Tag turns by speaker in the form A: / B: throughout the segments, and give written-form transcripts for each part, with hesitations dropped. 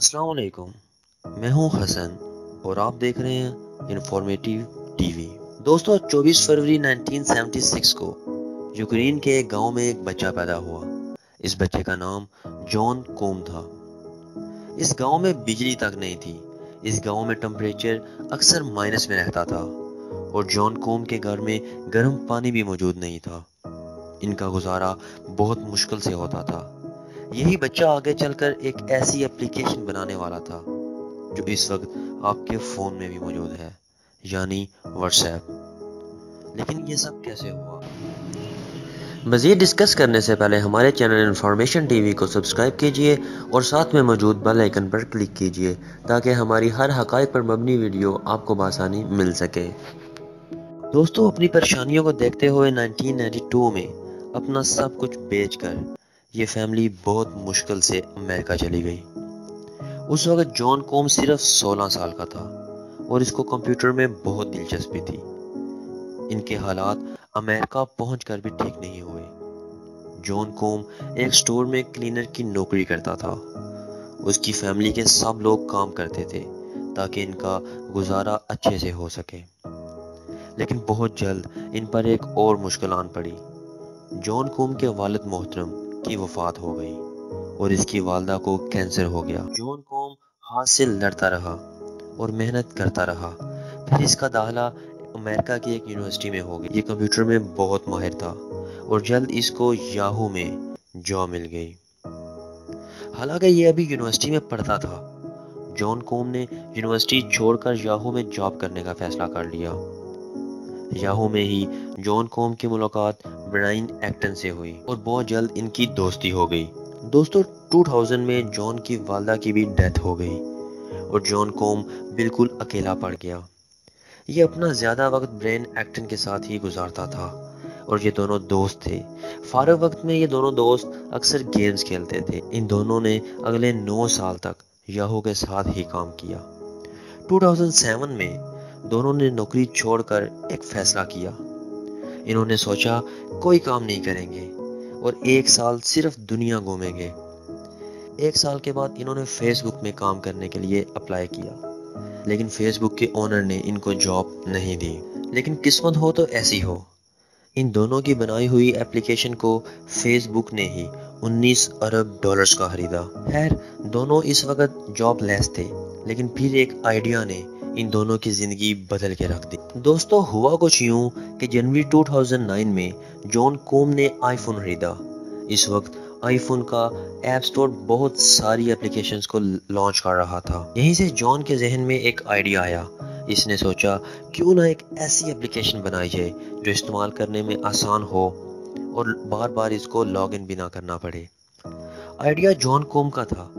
A: अस्सलाम वालेकुम, मैं हूं हसन और आप देख रहे हैं इंफॉर्मेटिव टीवी। दोस्तों 24 फरवरी 1976 को यूक्रेन के एक गांव में एक बच्चा पैदा हुआ। इस बच्चे का नाम जॉन कोम था। इस गांव में बिजली तक नहीं थी। इस गांव में टेम्परेचर अक्सर माइनस में रहता था और जॉन कोम के घर में गर्म पानी भी मौजूद नहीं था। इनका गुजारा बहुत मुश्किल से होता था। यही बच्चा आगे चलकर एक ऐसी एप्लीकेशन बनाने वाला था जो इस वक्त आपके फ़ोन में भी मौजूद है, यानी व्हाट्सएप। लेकिन ये सब कैसे हुआ? मज़ीद डिस्कस करने से पहले हमारे चैनल इन्फॉर्मेशन टीवी को सब्सक्राइब कीजिए और साथ में मौजूद बेल आइकन पर क्लिक कीजिए ताकि हमारी हर हक़ाइक़ पर मबनी वीडियो आपको बआसानी मिल सके। दोस्तों, अपनी परेशानियों को देखते हुए 1992 में अपना सब कुछ बेचकर ये फैमिली बहुत मुश्किल से अमेरिका चली गई। उस वक्त जॉन कोम सिर्फ 16 साल का था और इसको कंप्यूटर में बहुत दिलचस्पी थी। इनके हालात अमेरिका पहुंचकर भी ठीक नहीं हुए। जॉन कोम एक स्टोर में क्लीनर की नौकरी करता था। उसकी फैमिली के सब लोग काम करते थे ताकि इनका गुजारा अच्छे से हो सके। लेकिन बहुत जल्द इन पर एक और मुश्किल आन पड़ी। जॉन कोम के वालिद मोहतरम की वफात हो गई और इसकी वालदा को कैंसर हो गया। जॉन कोम हाथ से लड़ता रहा और मेहनत करता रहा। फिर इसका दाखिला अमेरिका की एक यूनिवर्सिटी में हो गया। ये कंप्यूटर में बहुत माहिर था और जल्द इसको याहू में जॉब मिल गई। हालांकि ये अभी यूनिवर्सिटी में पढ़ता था, जॉन कोम ने यूनिवर्सिटी छोड़कर याहू में जॉब करने का फैसला कर लिया। याहू में ही जॉन कोम की मुलाकात ब्रायन एक्टन से हुई और बहुत जल्द इनकी दोस्ती हो गई। दोस्तों 2000 में जॉन की वालदा की भी डेथ हो गई और जॉन कोम बिल्कुल अकेला पड़ गया। ये अपना ज़्यादा वक्त ब्रायन एक्टन के साथ ही गुजारता था और ये दोनों दोस्त थे। फारग वक्त में ये दोनों दोस्त अक्सर गेम्स खेलते थे। इन दोनों ने अगले 9 साल तक याहू के साथ ही काम किया। 2007 में दोनों ने नौकरी छोड़कर एक फैसला किया। इन्होंने सोचा कोई काम नहीं करेंगे और 1 साल सिर्फ दुनिया घूमेंगे। 1 साल के बाद इन्होंने फेसबुक में काम करने के लिए अप्लाई किया, लेकिन फेसबुक के ओनर ने इनको जॉब नहीं दी। लेकिन किस्मत हो तो ऐसी हो, इन दोनों की बनाई हुई एप्लीकेशन को फेसबुक ने ही 19 अरब डॉलर्स का खरीदा। खैर, दोनों इस वक्त जॉब लेस थे, लेकिन फिर एक आइडिया ने इन दोनों की जिंदगी बदल के रख दी। दोस्तों हुआ कुछ यूं कि जनवरी 2009 में जॉन कोम ने आईफोन खरीदा। इस वक्त आईफोन का ऐप स्टोर बहुत सारी एप्लीकेशंस को लॉन्च कर रहा था। यहीं से जॉन के जहन में एक आइडिया आया। इसने सोचा क्यों ना एक ऐसी एप्लीकेशन बनाई जाए जो इस्तेमाल करने में आसान हो और बार बार इसको लॉगिन भी ना करना पड़े। आइडिया जॉन कोम का था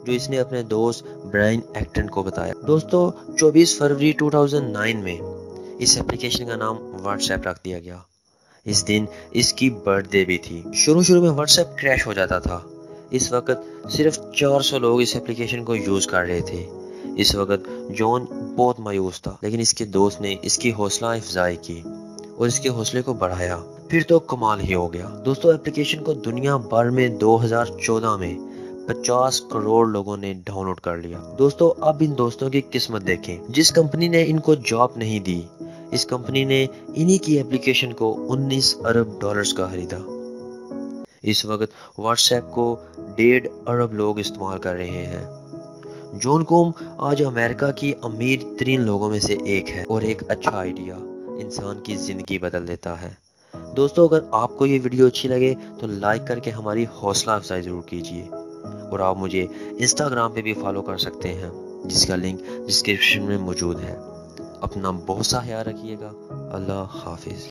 A: जो इसने अपने दोस्त ब्रायन एक्टन को बताया। दोस्तों 24 फरवरी 2009 में इस एप्लीकेशन का नाम व्हाट्सएप रख दिया गया। इस दिन इसकी बर्थडे भी थी। शुरू में व्हाट्सएप क्रैश हो जाता था। इस वक्त सिर्फ 400 लोग इस एप्लीकेशन को यूज कर रहे थे। इस वक्त जॉन बहुत मायूस था, लेकिन इसके दोस्त ने इसकी हौसला अफजाई की और इसके हौसले को बढ़ाया। फिर तो कमाल ही हो गया। दोस्तों एप्लीकेशन को दुनिया भर में 2014 में 50 करोड़ लोगों ने डाउनलोड कर लिया। दोस्तों अब इन दोस्तों की किस्मत देखें। जिस कंपनी ने इनको जॉब नहीं दी, इस कंपनी ने इन्हीं की एप्लीकेशन को 19 अरब डॉलर्स का खरीदा। इस वक्त व्हाट्सएप को 1.5 अरब लोग इस्तेमाल कर रहे हैं। जॉन कोम आज अमेरिका की अमीर तरीन लोगों में से एक है और एक अच्छा आइडिया इंसान की जिंदगी बदल देता है। दोस्तों अगर आपको ये वीडियो अच्छी लगे तो लाइक करके हमारी हौसला अफजाई जरूर कीजिए और आप मुझे इंस्टाग्राम पे भी फॉलो कर सकते हैं, जिसका लिंक डिस्क्रिप्शन में मौजूद है। अपना बहुत सा ख्याल रखिएगा। अल्लाह हाफिज।